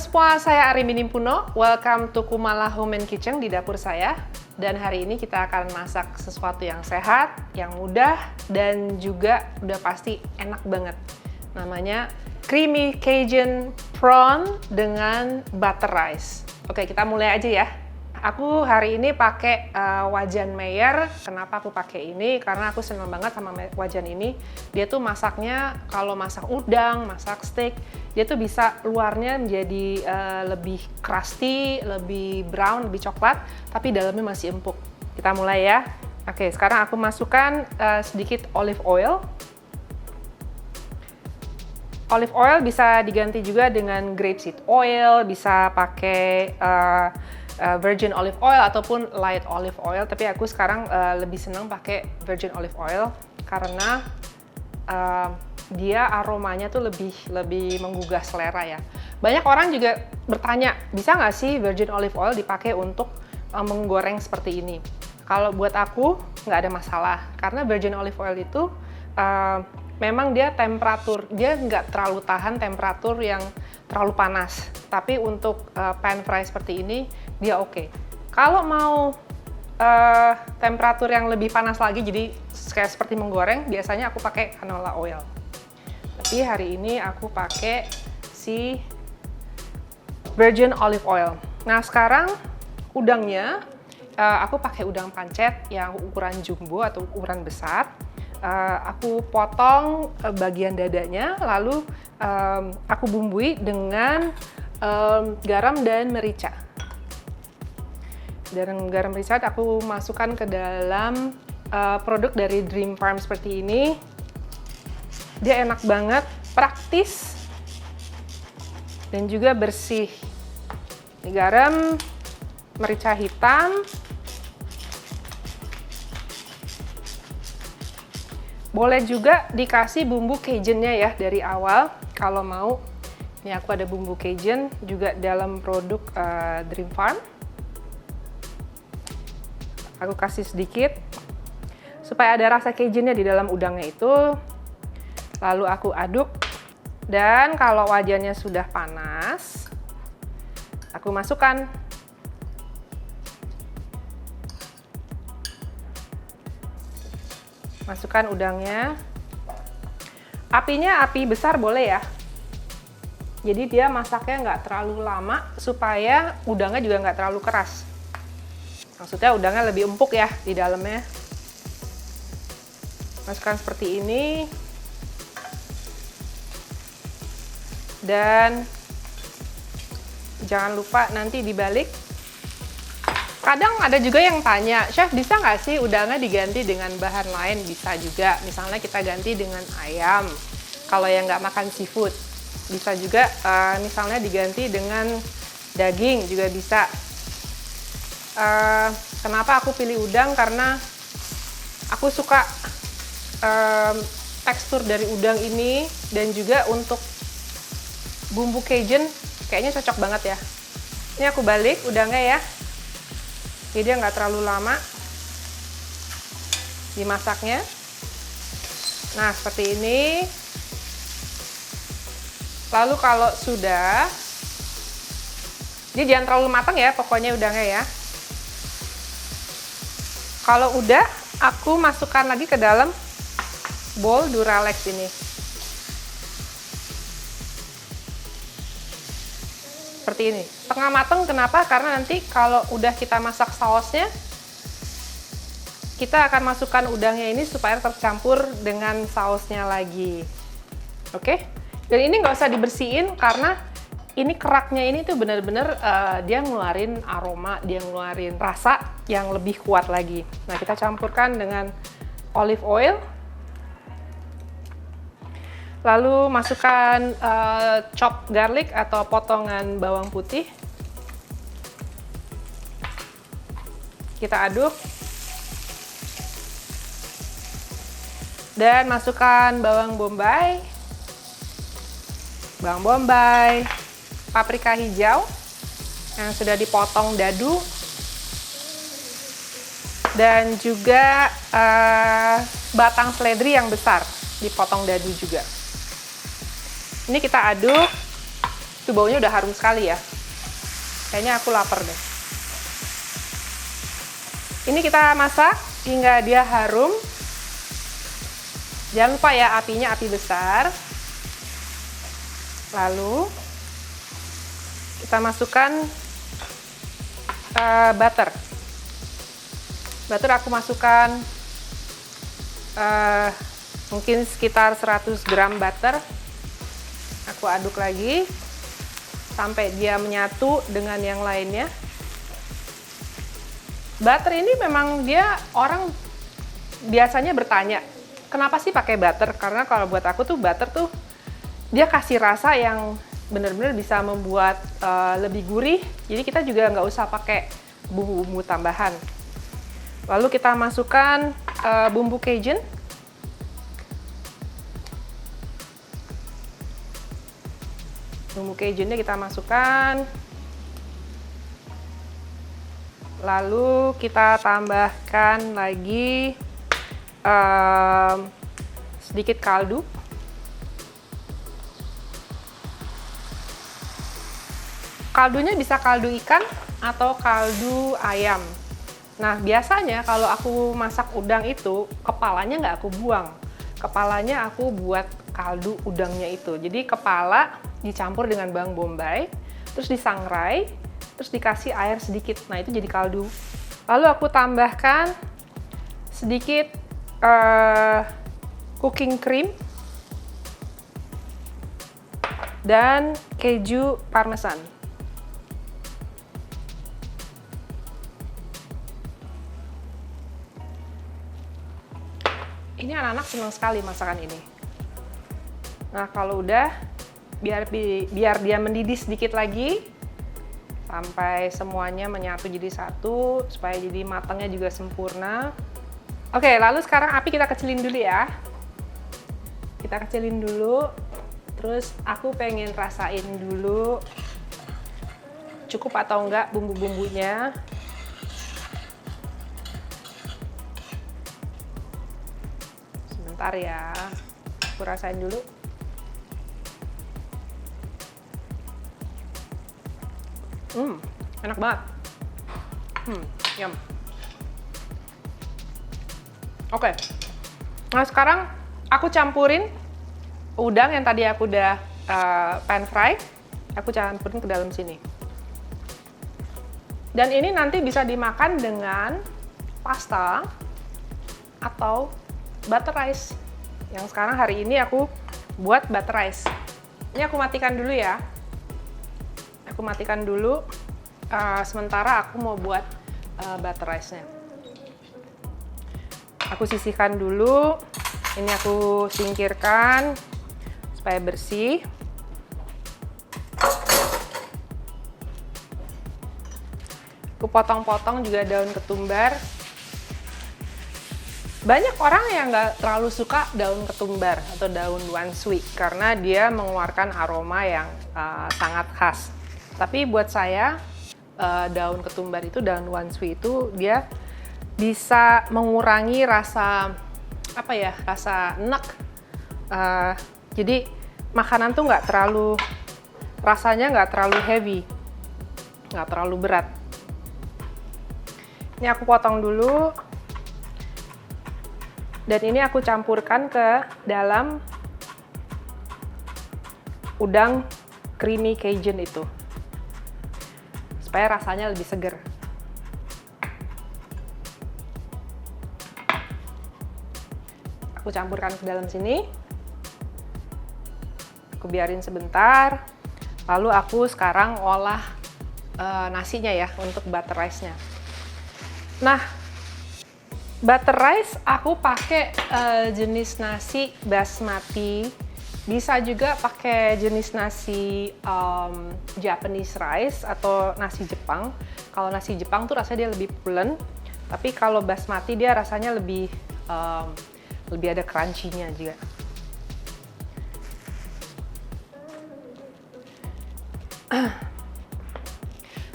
semua, saya Arimi Nimpuno. Welcome to Kumala Home and Kitchen di dapur saya. Dan hari ini kita akan masak sesuatu yang sehat, yang mudah, dan juga udah pasti enak banget. Namanya Creamy Cajun Prawn dengan Butter Rice. Oke, kita mulai aja ya. Aku hari ini pakai wajan Meyer. Kenapa aku pakai ini? Karena aku senang banget sama wajan ini. Dia tuh masaknya, kalau masak udang, masak steak, dia tuh bisa luarnya menjadi lebih crusty, lebih brown, lebih coklat, tapi dalamnya masih empuk. Kita mulai ya. Oke, sekarang aku masukkan sedikit olive oil. Olive oil bisa diganti juga dengan grapeseed oil, bisa pakai virgin olive oil ataupun light olive oil, tapi aku sekarang lebih senang pakai virgin olive oil karena dia aromanya tuh lebih menggugah selera ya. Banyak orang juga bertanya, bisa nggak sih virgin olive oil dipakai untuk menggoreng seperti ini? Kalau buat aku nggak ada masalah, karena virgin olive oil itu memang dia nggak terlalu tahan temperatur yang terlalu panas. Tapi untuk pan fry seperti ini dia oke. Kalau mau temperatur yang lebih panas lagi, jadi kayak seperti menggoreng, biasanya aku pakai canola oil. Tapi hari ini aku pakai si virgin olive oil. Nah sekarang udangnya aku pakai udang pancet yang ukuran jumbo atau ukuran besar. Aku potong bagian dadanya, lalu aku bumbui dengan garam dan merica. Dan garam merica aku masukkan ke dalam produk dari Dream Farm seperti ini. Dia enak banget, praktis, dan juga bersih. Ini garam, merica hitam. Boleh juga dikasih bumbu Cajun-nya ya dari awal kalau mau. Ini aku ada bumbu Cajun juga dalam produk Dream Farm. Aku kasih sedikit supaya ada rasa Cajun-nya di dalam udangnya itu. Lalu aku aduk, dan kalau wajannya sudah panas, aku masukkan. Masukkan udangnya. Apinya api besar boleh ya. Jadi dia masaknya nggak terlalu lama supaya udangnya juga nggak terlalu keras. Maksudnya udangnya lebih empuk ya di dalamnya. Masukkan seperti ini. Dan jangan lupa nanti dibalik. Kadang ada juga yang tanya, Chef bisa nggak sih udangnya diganti dengan bahan lain? Bisa juga, misalnya kita ganti dengan ayam, kalau yang nggak makan seafood. Bisa juga misalnya diganti dengan daging juga bisa. Kenapa aku pilih udang? Karena aku suka tekstur dari udang ini, dan juga untuk bumbu Cajun kayaknya cocok banget ya. Ini aku balik udangnya ya. Jadi dia nggak terlalu lama dimasaknya. Nah, seperti ini. Lalu kalau sudah, ini jangan terlalu matang ya pokoknya udangnya ya. Kalau udah, aku masukkan lagi ke dalam bowl Duralex ini. Seperti ini, setengah matang. Kenapa? Karena nanti kalau udah kita masak sausnya, kita akan masukkan udangnya ini supaya tercampur dengan sausnya lagi. Oke? Dan ini nggak usah dibersihin karena ini keraknya ini tuh bener-bener dia ngeluarin aroma, dia ngeluarin rasa yang lebih kuat lagi. Nah, kita campurkan dengan olive oil. Lalu masukkan chopped garlic atau potongan bawang putih. Kita aduk. Dan masukkan bawang bombay, paprika hijau yang sudah dipotong dadu, dan juga batang seledri yang besar dipotong dadu juga. Ini kita aduk Itu baunya udah harum sekali ya. Kayaknya aku lapar deh. Ini kita masak hingga dia harum. Jangan lupa ya, apinya api besar. Lalu kita masukkan butter. Butter aku masukkan mungkin sekitar 100 gram butter. Aku aduk lagi sampai dia menyatu dengan yang lainnya. Butter ini memang dia orang biasanya bertanya, kenapa sih pakai butter? Karena kalau buat aku tuh butter tuh dia kasih rasa yang benar-benar bisa membuat lebih gurih. Jadi kita juga nggak usah pakai bumbu-bumbu tambahan. Lalu kita masukkan bumbu Cajun. Bumbu Cajunnya kita masukkan. Lalu kita tambahkan lagi sedikit kaldu. Kaldunya bisa kaldu ikan atau kaldu ayam. Nah, biasanya kalau aku masak udang itu, kepalanya nggak aku buang. Kepalanya aku buat kaldu udangnya itu. Jadi kepala dicampur dengan bawang bombay, terus disangrai, terus dikasih air sedikit. Nah, itu jadi kaldu. Lalu aku tambahkan sedikit cooking cream dan keju parmesan. Ini anak-anak senang sekali masakan ini. Nah, kalau udah, biar dia mendidih sedikit lagi, sampai semuanya menyatu jadi satu, supaya jadi matangnya juga sempurna. Oke, lalu sekarang api kita kecilin dulu ya. Kita kecilin dulu, terus aku pengen rasain dulu cukup atau enggak bumbu-bumbunya. Sebentar ya, aku rasain dulu. Enak banget. Yum. Oke. Nah, sekarang aku campurin udang yang tadi aku udah pan fry. Aku campurin ke dalam sini. Dan ini nanti bisa dimakan dengan pasta atau butter rice. Yang sekarang hari ini aku buat butter rice. Ini aku matikan dulu ya. Aku matikan dulu. Sementara aku mau buat butter rice-nya. Aku sisihkan dulu. Ini aku singkirkan supaya bersih. Aku potong-potong juga daun ketumbar. Banyak orang yang nggak terlalu suka daun ketumbar atau daun wanshui karena dia mengeluarkan aroma yang sangat khas. Tapi buat saya, daun ketumbar itu, daun wanshui itu dia bisa mengurangi rasa rasa enek. Jadi makanan tuh rasanya nggak terlalu heavy, nggak terlalu berat. Ini aku potong dulu, dan ini aku campurkan ke dalam udang creamy Cajun itu, supaya rasanya lebih seger. Aku campurkan ke dalam sini, aku biarin sebentar, lalu aku sekarang olah nasinya ya untuk butter rice-nya. Nah, butter rice aku pakai jenis nasi basmati, bisa juga pakai jenis nasi Japanese rice atau nasi Jepang. Kalau nasi Jepang tuh rasanya dia lebih pulen, tapi kalau basmati dia rasanya lebih ada crunchy-nya juga.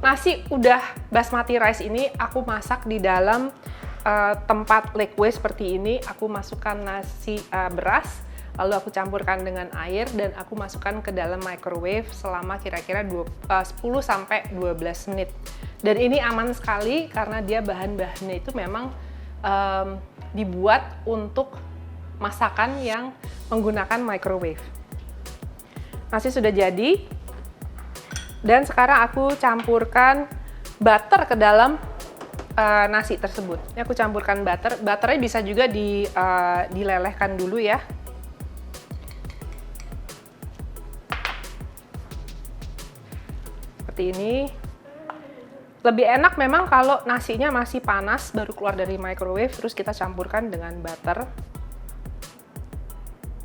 Nasi udah basmati rice ini aku masak di dalam tempat lakeway seperti ini. Aku masukkan nasi beras, lalu aku campurkan dengan air dan aku masukkan ke dalam microwave selama kira-kira 10-12 menit. Dan ini aman sekali karena dia bahan-bahannya itu memang dibuat untuk masakan yang menggunakan microwave. Nasi sudah jadi, dan sekarang aku campurkan butter ke dalam nasi tersebut. Ini aku campurkan butter. Butternya bisa juga dilelehkan dulu ya. Seperti ini. Lebih enak memang kalau nasinya masih panas baru keluar dari microwave, terus kita campurkan dengan butter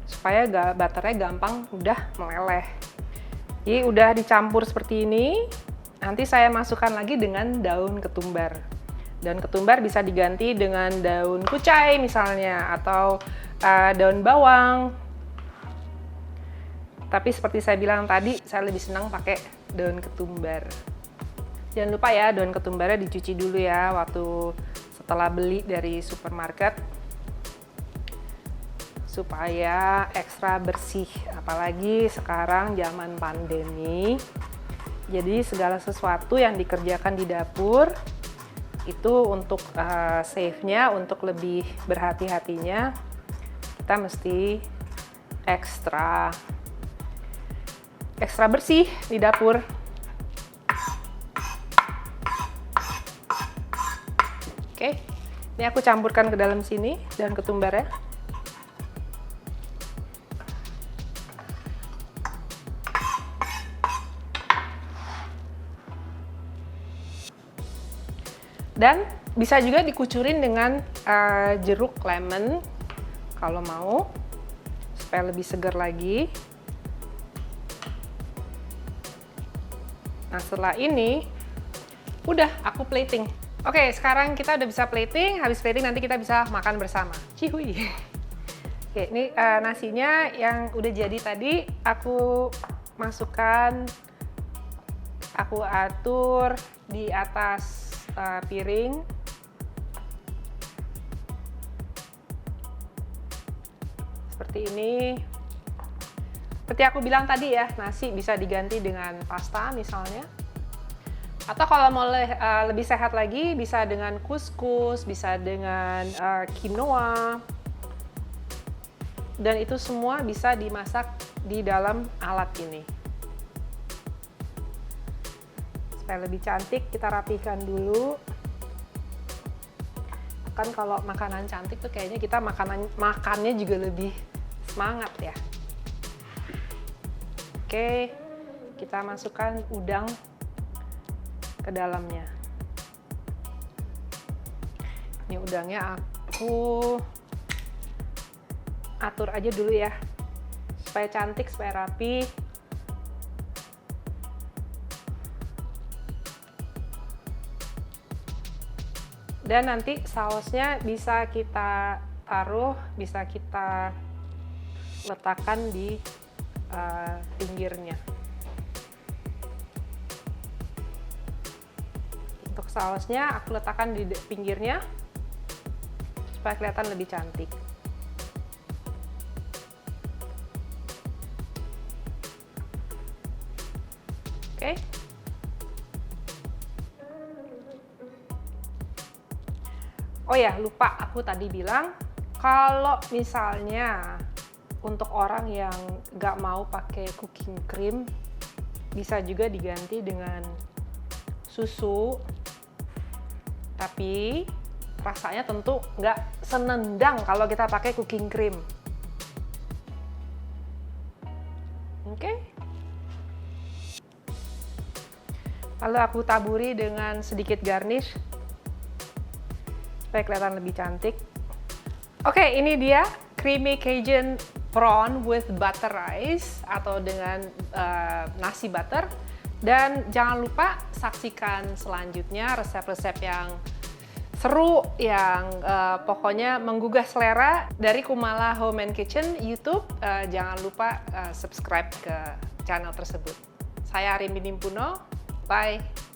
supaya butternya gampang udah meleleh. Jadi udah dicampur seperti ini. Nanti saya masukkan lagi dengan daun ketumbar. Daun ketumbar bisa diganti dengan daun kucai misalnya, atau daun bawang. Tapi seperti saya bilang tadi, saya lebih senang pakai daun ketumbar. Jangan lupa ya, daun ketumbarnya dicuci dulu ya waktu setelah beli dari supermarket, supaya ekstra bersih. Apalagi sekarang zaman pandemi, jadi segala sesuatu yang dikerjakan di dapur itu untuk save-nya, untuk lebih berhati-hatinya, kita mesti ekstra bersih di dapur. Oke, ini aku campurkan ke dalam sini daun ketumbarnya. Dan bisa juga dikucurin dengan jeruk lemon kalau mau, supaya lebih segar lagi. Nah, setelah ini udah aku plating. Oke, sekarang kita udah bisa plating. Habis plating nanti kita bisa makan bersama. Cihuy. Oke, ini nasinya yang udah jadi tadi aku masukkan, aku atur di atas piring. Seperti ini. Seperti aku bilang tadi ya, nasi bisa diganti dengan pasta misalnya. Atau kalau mau lebih sehat lagi, bisa dengan couscous, bisa dengan quinoa. Dan itu semua bisa dimasak di dalam alat ini. Supaya lebih cantik, kita rapikan dulu. Kan kalau makanan cantik tuh kayaknya kita makannya juga lebih semangat ya. Oke, kita masukkan udang ke dalamnya. Ini udangnya aku atur aja dulu ya, supaya cantik, supaya rapi. Dan nanti sausnya bisa kita taruh, bisa kita letakkan di pinggirnya. Untuk sausnya aku letakkan di pinggirnya supaya kelihatan lebih cantik. Oke. Oh ya, lupa aku tadi bilang, kalau misalnya untuk orang yang nggak mau pakai cooking cream, bisa juga diganti dengan susu, tapi rasanya tentu nggak senendang kalau kita pakai cooking cream. Oke. Lalu aku taburi dengan sedikit garnish supaya kelihatan lebih cantik. Oke, ini dia creamy Cajun prawn with butter rice atau dengan nasi butter. Dan jangan lupa saksikan selanjutnya resep-resep yang seru, yang pokoknya menggugah selera dari Kumala Home and Kitchen YouTube. Jangan lupa subscribe ke channel tersebut. Saya Arimbi Nimpuno, bye!